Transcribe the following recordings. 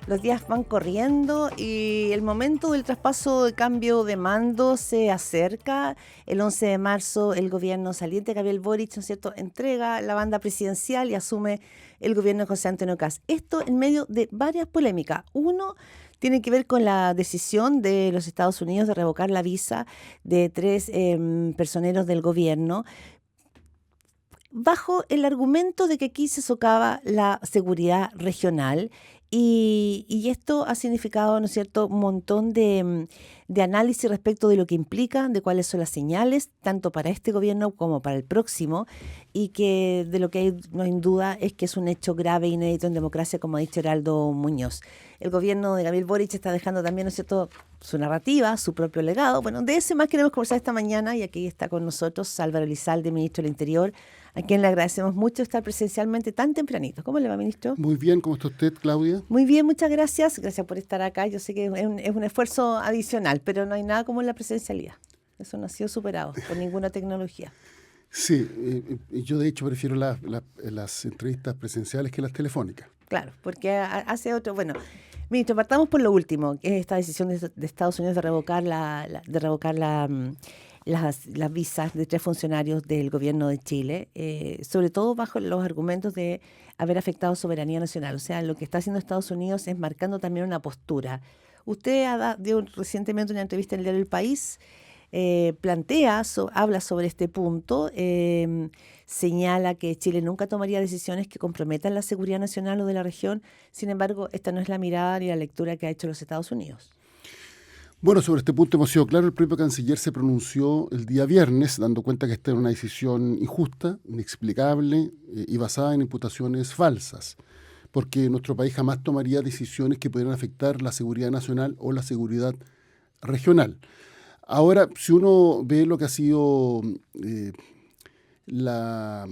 Los días van corriendo y el momento del traspaso de cambio de mando se acerca. El 11 de marzo el gobierno saliente, Gabriel Boric, ¿no es cierto?, entrega la banda presidencial y asume el gobierno de José Antonio Kast. Esto en medio de varias polémicas. Uno tiene que ver con la decisión de los Estados Unidos de revocar la visa de 3 personeros del gobierno, bajo el argumento de que aquí se socava la seguridad regional. Y esto ha significado, ¿no es cierto?, un montón de análisis respecto de lo que implica, de cuáles son las señales, tanto para este gobierno como para el próximo, y que de lo que no hay duda es que es un hecho grave e inédito en democracia, como ha dicho Heraldo Muñoz. El gobierno de Gabriel Boric está dejando también, ¿no es cierto?, su narrativa, su propio legado. Bueno, de ese más queremos conversar esta mañana, y aquí está con nosotros Álvaro Elizalde, ministro del Interior, a quien le agradecemos mucho estar presencialmente tan tempranito. ¿Cómo le va, ministro? Muy bien, ¿cómo está usted, Claudia? Muy bien, muchas gracias. Gracias por estar acá. Yo sé que es un esfuerzo adicional, pero no hay nada como la presencialidad. Eso no ha sido superado por ninguna tecnología. Sí, yo de hecho prefiero las entrevistas presenciales que las telefónicas. Claro, porque hace otro... Bueno, ministro, partamos por lo último, que es esta decisión de Estados Unidos de revocar las visas de 3 funcionarios del gobierno de Chile, sobre todo bajo los argumentos de haber afectado soberanía nacional. O sea, lo que está haciendo Estados Unidos es marcando también una postura. Usted dio recientemente una entrevista en el diario El País, habla sobre este punto, señala que Chile nunca tomaría decisiones que comprometan la seguridad nacional o de la región. Sin embargo, esta no es la mirada ni la lectura que ha hecho los Estados Unidos. Bueno, sobre este punto hemos sido claros. El propio canciller se pronunció el día viernes, dando cuenta que esta era una decisión injusta, inexplicable y basada en imputaciones falsas, porque nuestro país jamás tomaría decisiones que pudieran afectar la seguridad nacional o la seguridad regional. Ahora, si uno ve lo que ha sido la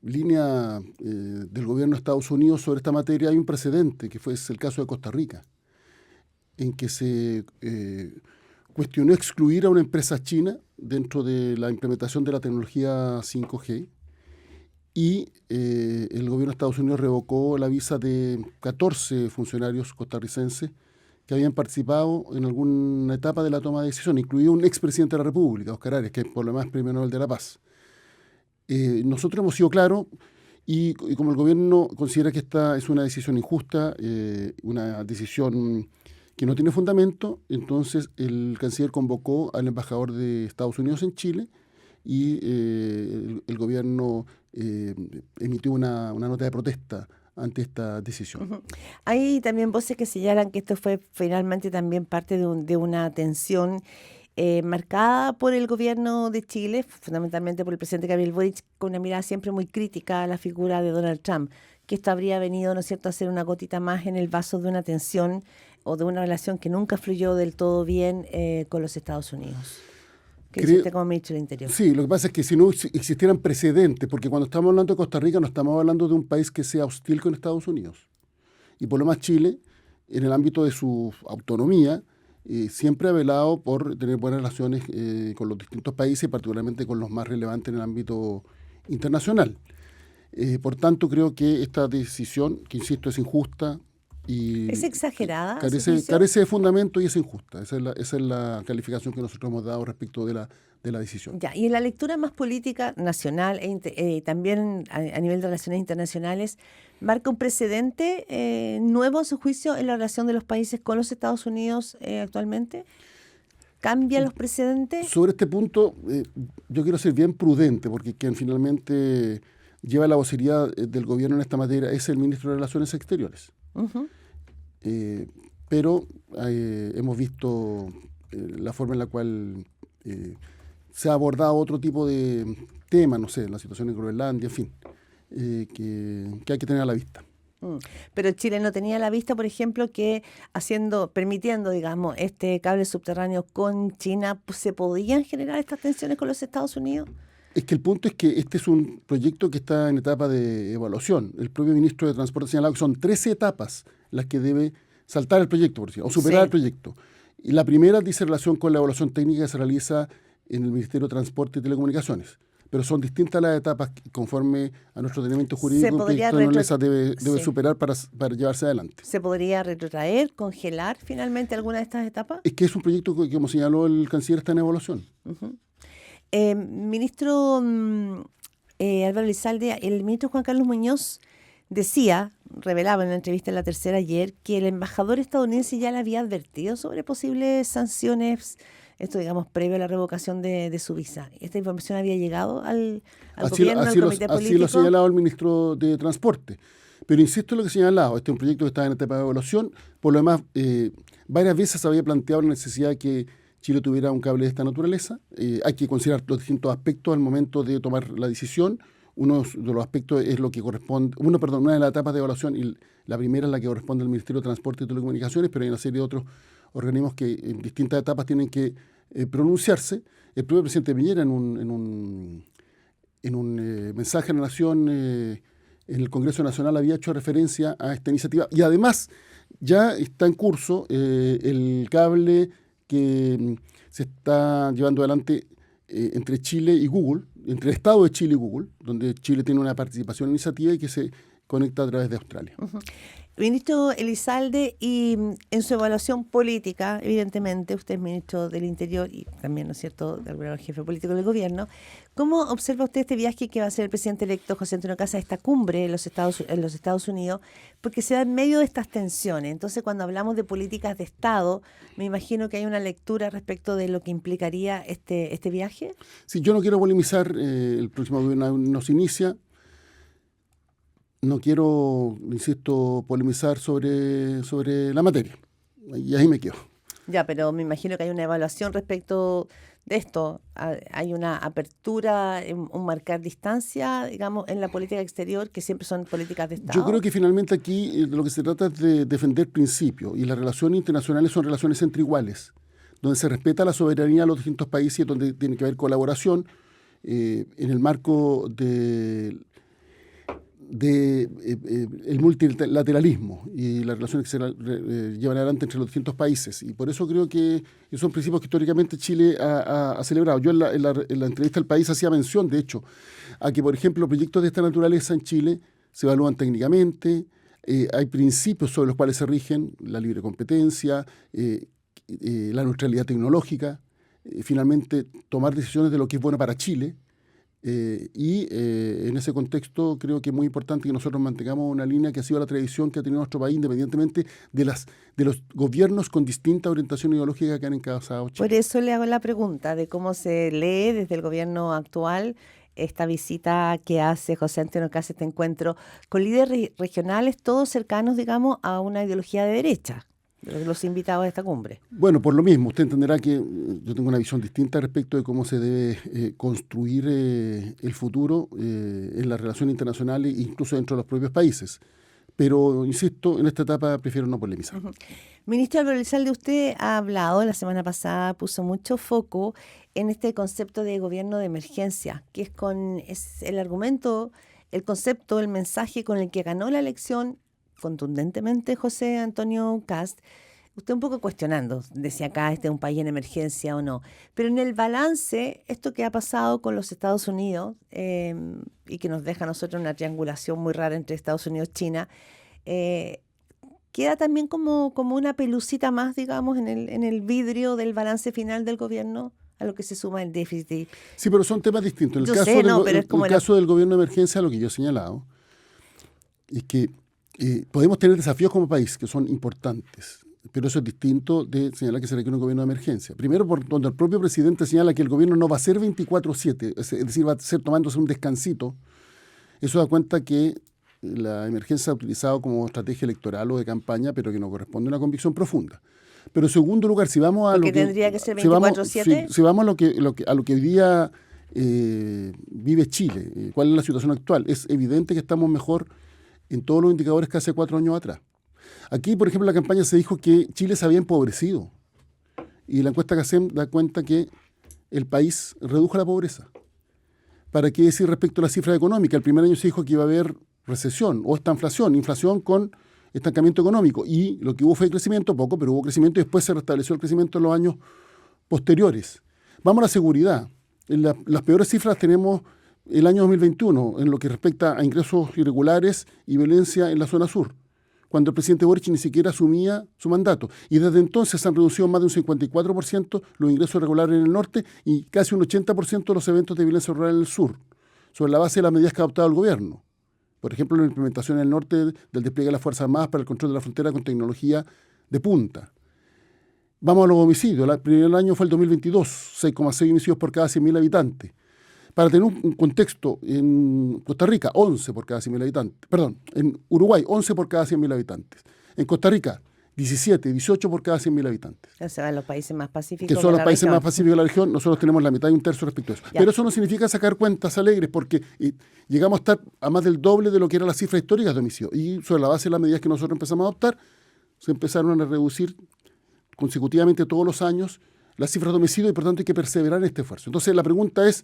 línea del gobierno de Estados Unidos sobre esta materia, hay un precedente, que fue el caso de Costa Rica, en que se cuestionó excluir a una empresa china dentro de la implementación de la tecnología 5G, y el gobierno de Estados Unidos revocó la visa de 14 funcionarios costarricenses que habían participado en alguna etapa de la toma de decisión, incluido un expresidente de la República, Oscar Arias, que es por lo demás Premio Nobel de la Paz. Nosotros hemos sido claros, y como el gobierno considera que esta es una decisión injusta, una decisión que no tiene fundamento, entonces el canciller convocó al embajador de Estados Unidos en Chile, y el gobierno emitió una nota de protesta ante esta decisión. Uh-huh. Hay también voces que señalan que esto fue finalmente también parte de una tensión marcada por el gobierno de Chile, fundamentalmente por el presidente Gabriel Boric, con una mirada siempre muy crítica a la figura de Donald Trump, que esto habría venido, ¿no es cierto?, a ser una gotita más en el vaso de una tensión o de una relación que nunca fluyó del todo bien con los Estados Unidos. ¿Qué dice usted como ministro del Interior? Sí, lo que pasa es que si no existieran precedentes, porque cuando estamos hablando de Costa Rica no estamos hablando de un país que sea hostil con Estados Unidos. Y por lo más Chile, en el ámbito de su autonomía, siempre ha velado por tener buenas relaciones con los distintos países, particularmente con los más relevantes en el ámbito internacional. Por tanto, creo que esta decisión, que insisto, es injusta, y ¿es exagerada? Carece de fundamento y es injusta. Esa es la calificación que nosotros hemos dado respecto de la decisión. Ya, y en la lectura más política nacional también a nivel de relaciones internacionales, ¿marca un precedente nuevo a su juicio en la relación de los países con los Estados Unidos actualmente? ¿Cambia los precedentes? Sobre este punto, yo quiero ser bien prudente, porque quien finalmente lleva la vocería del gobierno en esta materia es el ministro de Relaciones Exteriores. Uh-huh. Pero hemos visto la forma en la cual se ha abordado otro tipo de temas, no sé, la situación en Groenlandia, en fin, que hay que tener a la vista. Pero Chile no tenía a la vista, por ejemplo, que permitiendo, digamos, este cable subterráneo con China, pues, ¿se podían generar estas tensiones con los Estados Unidos? Es que el punto es que este es un proyecto que está en etapa de evaluación. El propio ministro de Transporte ha señalado que son 13 etapas las que debe saltar el proyecto, por decirlo, o superar el proyecto. Y la primera dice relación con la evaluación técnica que se realiza en el Ministerio de Transporte y Telecomunicaciones. pero son distintas las etapas conforme a nuestro ordenamiento ¿Se jurídico que podría esta naturaleza debe sí. superar para llevarse adelante. ¿Se podría retrotraer, congelar finalmente alguna de estas etapas? Es que es un proyecto que, como señaló el canciller, está en evaluación. Ujú. Ministro Álvaro Elizalde, el ministro Juan Carlos Muñoz decía, revelaba en una entrevista en La Tercera ayer, que el embajador estadounidense ya le había advertido sobre posibles sanciones, esto digamos previo a la revocación de su visa. ¿Esta información había llegado al gobierno, al comité político? Así lo ha señalado el ministro de Transporte. Pero insisto en lo que he señalado, este es un proyecto que está en etapa de evaluación. Por lo demás, varias veces se había planteado la necesidad de que Chile tuviera un cable de esta naturaleza. Hay que considerar los distintos aspectos al momento de tomar la decisión. Uno de los aspectos es lo que corresponde, una de las etapas de evaluación, y la primera es la que corresponde al Ministerio de Transporte y Telecomunicaciones, pero hay una serie de otros organismos que en distintas etapas tienen que pronunciarse. El propio presidente Piñera en un mensaje a la Nación en el Congreso Nacional había hecho referencia a esta iniciativa, y además ya está en curso el cable que se está llevando adelante entre Chile y Google, entre el Estado de Chile y Google, donde Chile tiene una participación en iniciativa y que se conecta a través de Australia. Uh-huh. Ministro Elizalde, y en su evaluación política, evidentemente, usted es ministro del Interior y también, ¿no es cierto?, de alguna manera jefe político del gobierno. ¿Cómo observa usted este viaje que va a hacer el presidente electo José Antonio Kast a esta cumbre en los Estados Unidos? Porque se da en medio de estas tensiones. Entonces, cuando hablamos de políticas de Estado, me imagino que hay una lectura respecto de lo que implicaría este viaje. Sí, yo no quiero polemizar, el próximo gobierno nos inicia. No quiero, insisto, polemizar sobre la materia. Y ahí me quedo. Ya, pero me imagino que hay una evaluación respecto de esto. Hay una apertura, un marcar distancia, digamos, en la política exterior, que siempre son políticas de Estado. Yo creo que finalmente aquí de lo que se trata es de defender principios, y las relaciones internacionales son relaciones entre iguales, donde se respeta la soberanía de los distintos países y donde tiene que haber colaboración en el marco del el multilateralismo y las relaciones que se llevan adelante entre los distintos países. Y por eso creo que esos son principios que históricamente Chile ha celebrado. Yo en la entrevista al país hacía mención, de hecho, a que, por ejemplo, proyectos de esta naturaleza en Chile se evalúan técnicamente, hay principios sobre los cuales se rigen la libre competencia, la neutralidad tecnológica, finalmente tomar decisiones de lo que es bueno para Chile. En ese contexto creo que es muy importante que nosotros mantengamos una línea que ha sido la tradición que ha tenido nuestro país, independientemente de los gobiernos con distinta orientación ideológica que han encabezado Chile. Por eso le hago la pregunta de cómo se lee desde el gobierno actual esta visita que hace José Antonio Kast, este encuentro con líderes regionales, todos cercanos, digamos, a una ideología de derecha, los invitados a esta cumbre. Bueno, por lo mismo, usted entenderá que yo tengo una visión distinta respecto de cómo se debe construir el futuro en las relaciones internacionales, incluso dentro de los propios países. Pero, insisto, en esta etapa prefiero no polemizar. Uh-huh. Ministro Álvaro Elizalde, usted ha hablado, la semana pasada puso mucho foco en este concepto de gobierno de emergencia, que es el argumento, el concepto, el mensaje con el que ganó la elección contundentemente José Antonio Kast. Usted un poco cuestionando, decía acá, este es un país en emergencia o no. Pero en el balance, esto que ha pasado con los Estados Unidos y que nos deja a nosotros una triangulación muy rara entre Estados Unidos y China, queda también como una pelucita más, digamos, en el vidrio del balance final del gobierno, a lo que se suma el déficit. Sí, pero son temas distintos. El caso del gobierno de emergencia, lo que yo he señalado, es que podemos tener desafíos como país que son importantes, pero eso es distinto de señalar que se requiere un gobierno de emergencia. Primero, por donde el propio presidente señala que el gobierno no va a ser 24/7, es decir, va a ser tomándose un descansito. Eso da cuenta que la emergencia se ha utilizado como estrategia electoral o de campaña, pero que no corresponde a una convicción profunda. Pero en segundo lugar, si vamos a porque tendría que ser 24/7. Si vamos a lo que hoy día vive Chile, ¿cuál es la situación actual? Es evidente que estamos mejor en todos los indicadores que hace 4 años atrás. Aquí, por ejemplo, en la campaña se dijo que Chile se había empobrecido. Y la encuesta CACEM da cuenta que el país redujo la pobreza. ¿Para qué decir respecto a la cifra económica? El primer año se dijo que iba a haber recesión o inflación con estancamiento económico. Y lo que hubo fue crecimiento, poco, pero hubo crecimiento y después se restableció el crecimiento en los años posteriores. Vamos a la seguridad. En las peores cifras tenemos el año 2021 en lo que respecta a ingresos irregulares y violencia en la zona sur, cuando el presidente Boric ni siquiera asumía su mandato. Y desde entonces se han reducido más de un 54% los ingresos irregulares en el norte y casi un 80% los eventos de violencia rural en el sur, sobre la base de las medidas que ha adoptado el gobierno. Por ejemplo, la implementación en el norte del despliegue de las Fuerzas Armadas para el control de la frontera con tecnología de punta. Vamos a los homicidios. El primer año fue el 2022, 6,6 homicidios por cada 100.000 habitantes. Para tener un contexto, en Costa Rica, 11 por cada 100.000 habitantes. Perdón, en Uruguay, 11 por cada 100.000 habitantes. En Costa Rica, 17, 18 por cada 100.000 habitantes. O sea, en los países más pacíficos que son de los la países región. más pacíficos de la región, nosotros tenemos la mitad y un tercio respecto a eso. Ya. Pero eso no significa sacar cuentas alegres, porque llegamos a estar a más del doble de lo que era la cifra histórica de homicidios. Y sobre la base de las medidas que nosotros empezamos a adoptar, se empezaron a reducir consecutivamente todos los años las cifras de homicidio y por tanto hay que perseverar en este esfuerzo. Entonces la pregunta es,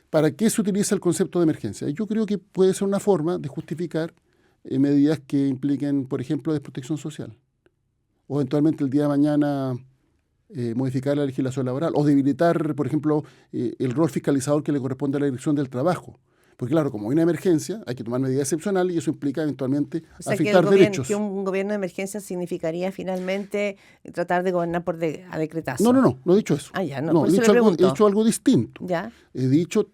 ¿para qué se utiliza el concepto de emergencia? Yo creo que puede ser una forma de justificar medidas que impliquen, por ejemplo, desprotección social. O eventualmente el día de mañana modificar la legislación laboral. O debilitar, por ejemplo, el rol fiscalizador que le corresponde a la Dirección del Trabajo. Porque claro, como hay una emergencia, hay que tomar medidas excepcionales y eso implica eventualmente afectar derechos. Que un gobierno de emergencia significaría finalmente tratar de gobernar a decretazo. No he dicho eso. Ah, ya, no, No, por he eso le pregunto. dicho algo distinto. ¿Ya? He dicho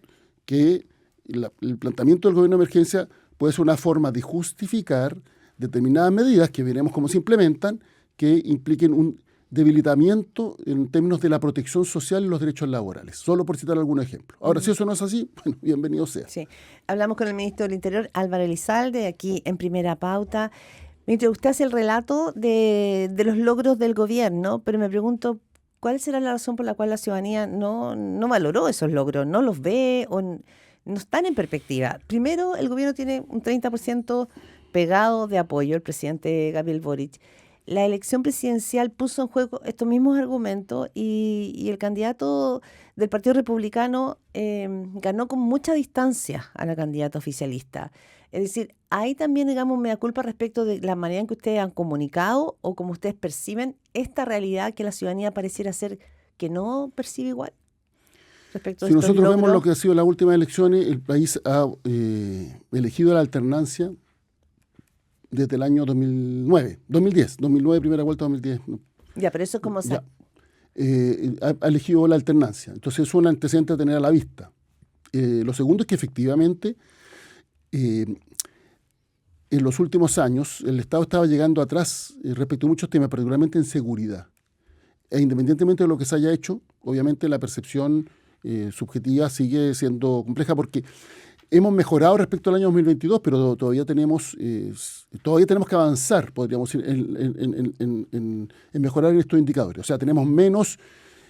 que el planteamiento del gobierno de emergencia puede ser una forma de justificar determinadas medidas que veremos cómo se implementan, que impliquen un debilitamiento en términos de la protección social y los derechos laborales, solo por citar algún ejemplo. Ahora, si eso no es así, bueno, bienvenido sea. Sí. Hablamos con el ministro del Interior, Álvaro Elizalde, aquí en Primera Pauta. Ministro, usted hace el relato de los logros del gobierno, pero me pregunto, ¿cuál será la razón por la cual la ciudadanía no valoró esos logros, no los ve o no están en perspectiva? Primero, el gobierno tiene un 30% pegado de apoyo, el presidente Gabriel Boric. La elección presidencial puso en juego estos mismos argumentos y el candidato del Partido Republicano ganó con mucha distancia a la candidata oficialista. Es decir, hay también, digamos, mea culpa respecto de la manera en que ustedes han comunicado o cómo ustedes perciben esta realidad que la ciudadanía pareciera ser que no percibe igual. Respecto si a estos nosotros vemos logros. lo que ha sido las últimas elecciones, el país ha elegido la alternancia desde el año 2010, primera vuelta 2010. No. Ya, pero eso es como... Ha elegido la alternancia. Entonces es un antecedente a tener a la vista. Lo segundo es que efectivamente en los últimos años el Estado estaba llegando atrás respecto a muchos temas, particularmente en seguridad. E independientemente de lo que se haya hecho, obviamente la percepción subjetiva sigue siendo compleja porque hemos mejorado respecto al año 2022, pero todavía tenemos que avanzar, podríamos decir, en mejorar estos indicadores. O sea, tenemos menos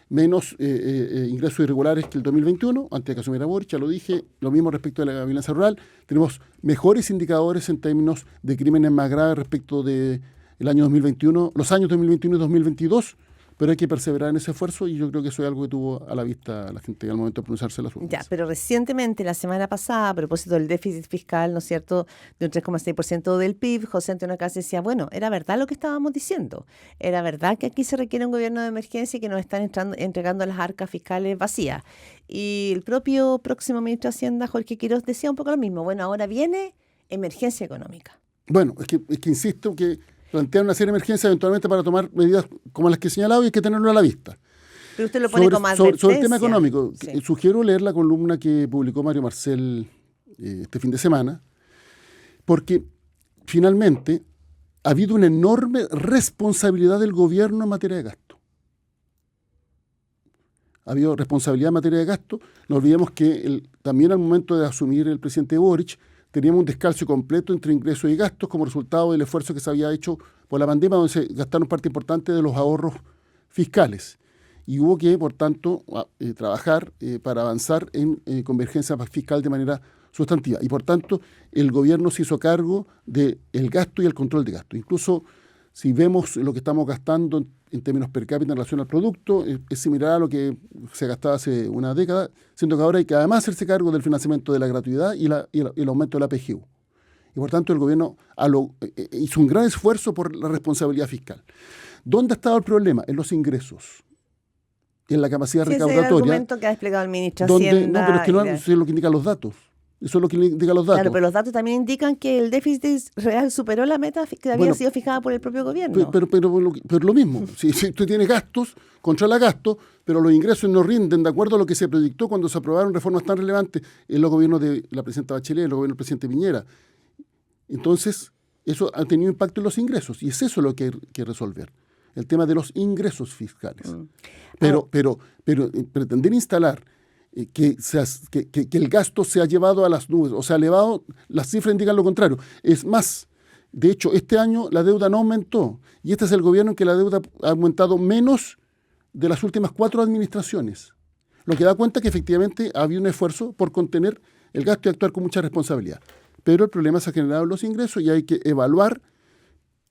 ingresos irregulares que el 2021, antes de que asumiera Boric, ya lo dije, lo mismo respecto de la violencia rural. Tenemos mejores indicadores en términos de crímenes más graves respecto del año 2021, los años 2021 y 2022, pero hay que perseverar en ese esfuerzo y yo creo que eso es algo que tuvo a la vista la gente al momento de pronunciarse las urnas. Ya, pero recientemente, la semana pasada, a propósito del déficit fiscal, ¿no es cierto?, de un 3,6% del PIB, José Antonio Caz decía, bueno, era verdad lo que estábamos diciendo, era verdad que aquí se requiere un gobierno de emergencia y que nos están entregando las arcas fiscales vacías. Y el propio próximo ministro de Hacienda, Jorge Quiroz, decía un poco lo mismo, bueno, ahora viene emergencia económica. Bueno, es que insisto que plantear una serie de emergencias eventualmente para tomar medidas como las que he señalado y hay que tenerlo a la vista. Pero usted lo pone como advertencia. Sobre el tema económico, sí. Sugiero leer la columna que publicó Mario Marcel este fin de semana, porque finalmente ha habido una enorme responsabilidad del gobierno en materia de gasto. Ha habido responsabilidad en materia de gasto. No olvidemos que también al momento de asumir el presidente Boric, teníamos un descalzo completo entre ingresos y gastos como resultado del esfuerzo que se había hecho por la pandemia, donde se gastaron parte importante de los ahorros fiscales. Y hubo que, por tanto, trabajar para avanzar en convergencia fiscal de manera sustantiva. Y, por tanto, el gobierno se hizo cargo del gasto y el control de gasto. Incluso, si vemos lo que estamos gastando en términos per cápita en relación al producto, es similar a lo que se gastaba hace una década, siendo que ahora hay que además hacerse cargo del financiamiento de la gratuidad y el aumento de la PGU. Y por tanto el gobierno hizo un gran esfuerzo por la responsabilidad fiscal. ¿Dónde ha estado el problema? En los ingresos, en la capacidad recaudatoria. Ese es el argumento que ha desplegado el ministro de No, Hacienda. pero es que no es lo que indican los datos. Eso es lo que le indican los datos. Claro, pero los datos también indican que el déficit real superó la meta que había sido fijada por el propio gobierno. Pero lo mismo, si tú tienes gastos, controla gastos, pero los ingresos no rinden de acuerdo a lo que se proyectó cuando se aprobaron reformas tan relevantes en los gobiernos de la presidenta Bachelet, en los gobiernos del presidente Piñera. Entonces, eso ha tenido impacto en los ingresos, y es eso lo que hay que resolver, el tema de los ingresos fiscales. Pero pretender instalar que el gasto se ha llevado a las nubes, o sea, elevado, las cifras indican lo contrario. Es más, de hecho, este año la deuda no aumentó, y este es el gobierno en que la deuda ha aumentado menos de las últimas 4 administraciones, lo que da cuenta que efectivamente había un esfuerzo por contener el gasto y actuar con mucha responsabilidad. Pero el problema se ha generado en los ingresos, y hay que evaluar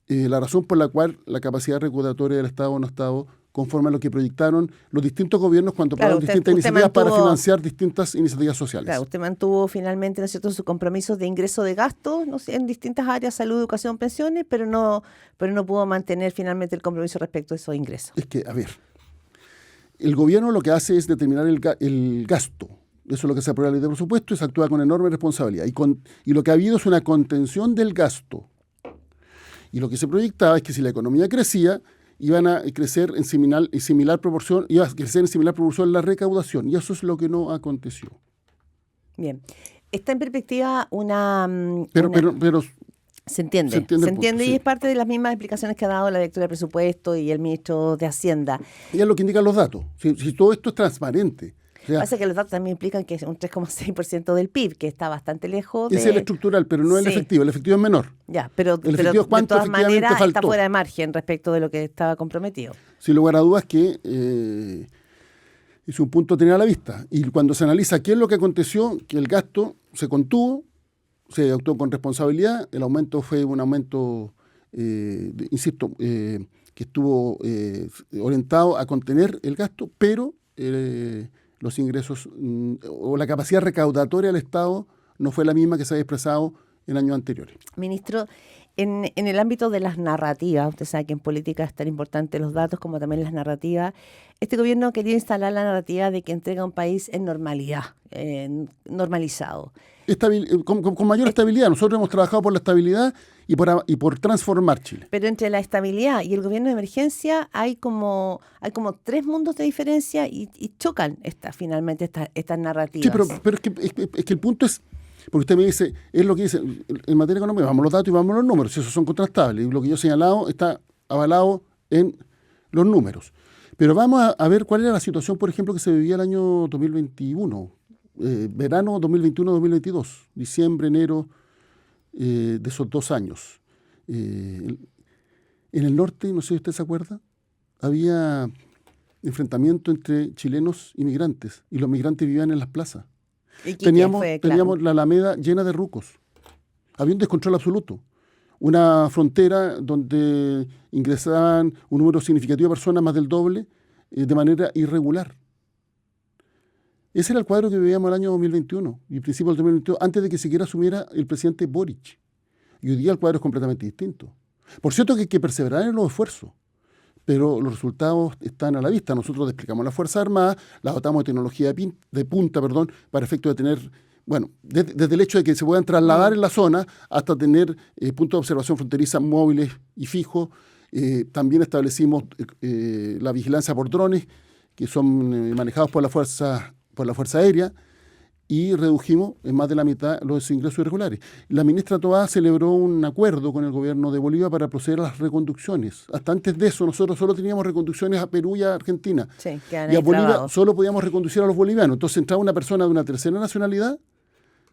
la razón por la cual la capacidad recaudatoria del Estado no ha estado conforme a lo que proyectaron los distintos gobiernos cuando aprobaron distintas iniciativas para financiar distintas iniciativas sociales. Claro, usted mantuvo finalmente, ¿no es cierto?, sus compromisos de ingreso de gastos, no sé, en distintas áreas, salud, educación, pensiones, pero no pudo mantener finalmente el compromiso respecto a esos ingresos. Es que, a ver, el gobierno lo que hace es determinar el gasto. Eso es lo que se aprueba en la ley de presupuesto, y se actúa con enorme responsabilidad. Y lo que ha habido es una contención del gasto. Y lo que se proyectaba es que si la economía crecía, iban a crecer en similar proporción, iba a crecer en similar proporción la recaudación, y eso es lo que no aconteció. Bien. Está en perspectiva una... Pero se entiende punto, y sí. es parte de las mismas explicaciones que ha dado la directora de presupuesto y el ministro de Hacienda. Y es lo que indican los datos. Si todo esto es transparente. O sea, pasa que los datos también implican que es un 3,6% del PIB, que está bastante lejos de... Ese es el estructural, pero no el efectivo. El efectivo es menor. Ya, pero el efectivo es cuánto de todas maneras faltó. Está fuera de margen respecto de lo que estaba comprometido. Sin lugar a dudas que es un punto a tener a la vista. Y cuando se analiza qué es lo que aconteció, que el gasto se contuvo, se actuó con responsabilidad, el aumento fue un aumento, insisto, que estuvo orientado a contener el gasto, pero los ingresos o la capacidad recaudatoria del Estado no fue la misma que se había expresado en años anteriores. Ministro, en el ámbito de las narrativas, usted sabe que en política es tan importante los datos como también las narrativas, este gobierno quería instalar la narrativa de que entrega un país en normalidad, normalizado. Con mayor estabilidad. Nosotros hemos trabajado por la estabilidad y por transformar Chile. Pero entre la estabilidad y el gobierno de emergencia hay como 3 mundos de diferencia y chocan finalmente estas narrativas. Sí, pero es que el punto es, porque usted me dice, es lo que dice, en materia económica, vamos a los datos y vamos a los números, esos son contrastables, y lo que yo he señalado está avalado en los números. Pero vamos a ver cuál era la situación, por ejemplo, que se vivía el año 2021, verano 2021-2022, diciembre, enero de esos 2 años. En el norte, no sé si usted se acuerda, había enfrentamiento entre chilenos y migrantes, y los migrantes vivían en las plazas. Teníamos la Alameda llena de rucos. Había un descontrol absoluto. Una frontera donde ingresaban un número significativo de personas, más del doble, de manera irregular. Ese era el cuadro que vivíamos el año 2021 y principios del 2022, antes de que siquiera asumiera el presidente Boric. Y hoy día el cuadro es completamente distinto. Por cierto que hay que perseverar en los esfuerzos, pero los resultados están a la vista. Nosotros desplegamos las Fuerzas Armadas, las dotamos de tecnología de punta, para efecto de tener, desde el hecho de que se puedan trasladar en la zona hasta tener puntos de observación fronteriza móviles y fijos. También establecimos la vigilancia por drones, que son manejados por la Fuerza Aérea, y redujimos en más de la mitad los ingresos irregulares. La ministra Toá celebró un acuerdo con el gobierno de Bolivia para proceder a las reconducciones. Hasta antes de eso, nosotros solo teníamos reconducciones a Perú y a Argentina. Sí, y a Bolivia solo podíamos reconducir a los bolivianos. Entonces entraba una persona de una tercera nacionalidad,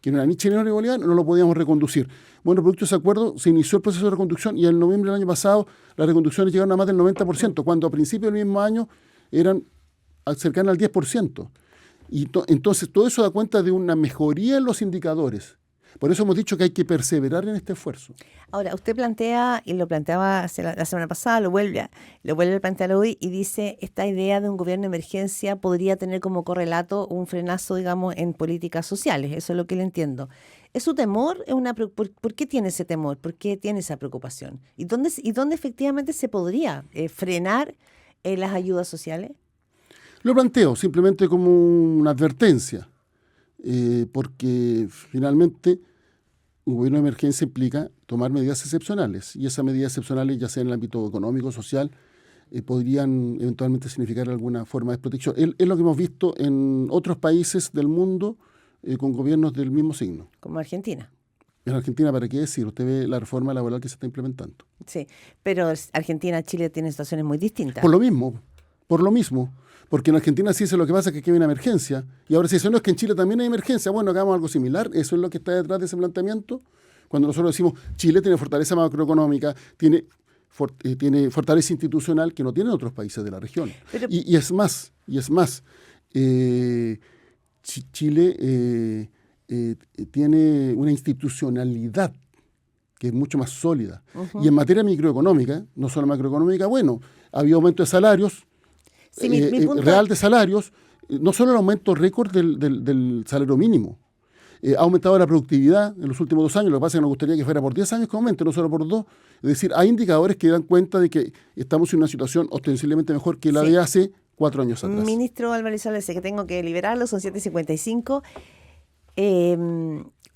que no era ni chileno ni boliviano, no lo podíamos reconducir. Bueno, producto de ese acuerdo se inició el proceso de reconducción, y en noviembre del año pasado las reconducciones llegaron a más del 90%, cuando a principios del mismo año eran cercanas al 10%. Y entonces todo eso da cuenta de una mejoría en los indicadores. Por eso hemos dicho que hay que perseverar en este esfuerzo. Ahora, usted plantea, y lo planteaba la semana pasada, lo vuelve a plantear hoy, y dice, esta idea de un gobierno de emergencia podría tener como correlato un frenazo, digamos, en políticas sociales. Eso es lo que le entiendo. ¿Es su temor? ¿Por qué tiene ese temor? ¿Por qué tiene esa preocupación? ¿Y dónde efectivamente se podría frenar las ayudas sociales? Lo planteo simplemente como una advertencia. porque finalmente un gobierno de emergencia implica tomar medidas excepcionales, y esas medidas excepcionales, ya sea en el ámbito económico, social, podrían eventualmente significar alguna forma de protección. Es lo que hemos visto en otros países del mundo con gobiernos del mismo signo. Como Argentina. En Argentina, ¿para qué decir? Usted ve la reforma laboral que se está implementando. Sí, pero Argentina y Chile tienen situaciones muy distintas. Por lo mismo, porque en Argentina sí lo que pasa es que aquí hay una emergencia, y ahora si eso no es que en Chile también hay emergencia, bueno, hagamos algo similar. Eso es lo que está detrás de ese planteamiento. Cuando nosotros decimos Chile tiene fortaleza macroeconómica, tiene fortaleza institucional que no tienen otros países de la región. Pero, Y es más, Chile tiene una institucionalidad que es mucho más sólida. Y en materia microeconómica, no solo macroeconómica, bueno, ha habido aumento de salarios, sí, mi punto... real de salarios, no solo el aumento récord del salario mínimo, ha aumentado la productividad en los últimos 2 años. Lo que pasa es que nos gustaría que fuera por 10 años que aumente, no solo por 2. Es decir, hay indicadores que dan cuenta de que estamos en una situación ostensiblemente mejor que la de hace 4 años atrás. Ministro Álvaro Elizalde, sé que tengo que liberarlo, son 7:55.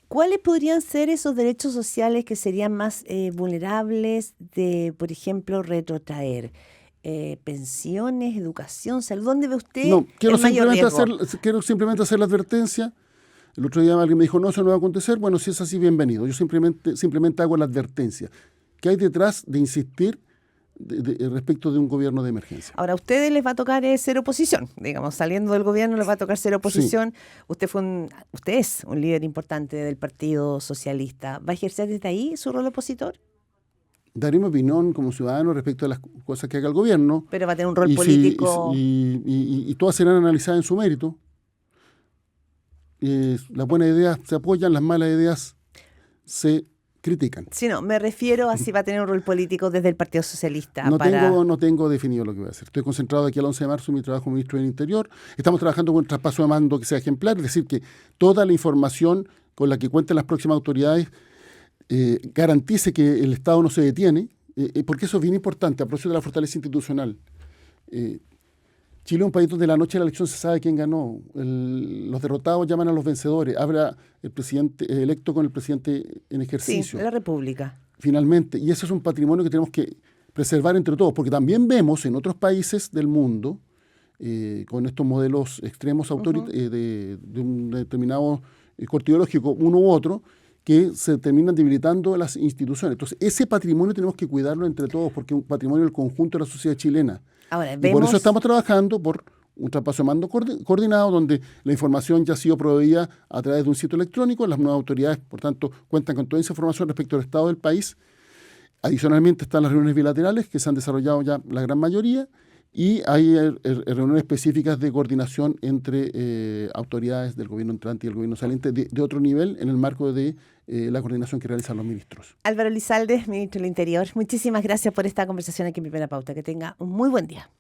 ¿Cuáles podrían ser esos derechos sociales que serían más vulnerables de, por ejemplo, retrotraer? Pensiones, educación, salud. ¿Dónde ve usted el mayor riesgo? Quiero simplemente hacer la advertencia. El otro día alguien me dijo, no, eso no va a acontecer. Bueno, si es así, bienvenido. Yo simplemente hago la advertencia. ¿Qué hay detrás de insistir respecto de un gobierno de emergencia? Ahora, a ustedes les va a tocar ser oposición. Digamos, saliendo del gobierno les va a tocar ser oposición. Sí. Usted es un líder importante del Partido Socialista. ¿Va a ejercer desde ahí su rol opositor? Daré mi opinión como ciudadano respecto a las cosas que haga el gobierno. Pero va a tener un rol político. Y todas serán analizadas en su mérito. Las buenas ideas se apoyan, las malas ideas se critican. Sí, no, me refiero a si va a tener un rol político desde el Partido Socialista. No tengo definido lo que voy a hacer. Estoy concentrado aquí al 11 de marzo en mi trabajo como ministro del Interior. Estamos trabajando con un traspaso de mando que sea ejemplar, es decir, que toda la información con la que cuenten las próximas autoridades garantice que el Estado no se detiene, porque eso es bien importante, a propósito de la fortaleza institucional. Chile es un país donde la noche de la elección se sabe quién ganó. Los derrotados llaman a los vencedores. Habla el presidente electo con el presidente en ejercicio. Sí, la República. Finalmente. Y eso es un patrimonio que tenemos que preservar entre todos, porque también vemos en otros países del mundo, con estos modelos extremos de un determinado corte ideológico, uno u otro, que se terminan debilitando las instituciones. Entonces, ese patrimonio tenemos que cuidarlo entre todos, porque es un patrimonio del conjunto de la sociedad chilena. Ahora, y por eso estamos trabajando por un traspaso de mando coordinado, donde la información ya ha sido proveída a través de un sitio electrónico. Las nuevas autoridades, por tanto, cuentan con toda esa información respecto al estado del país. Adicionalmente están las reuniones bilaterales, que se han desarrollado ya la gran mayoría, y hay reuniones específicas de coordinación entre autoridades del gobierno entrante y el gobierno saliente de otro nivel, en el marco de la coordinación que realizan los ministros. Álvaro Elizalde, ministro del Interior, muchísimas gracias por esta conversación aquí en Primera Pauta. Que tenga un muy buen día.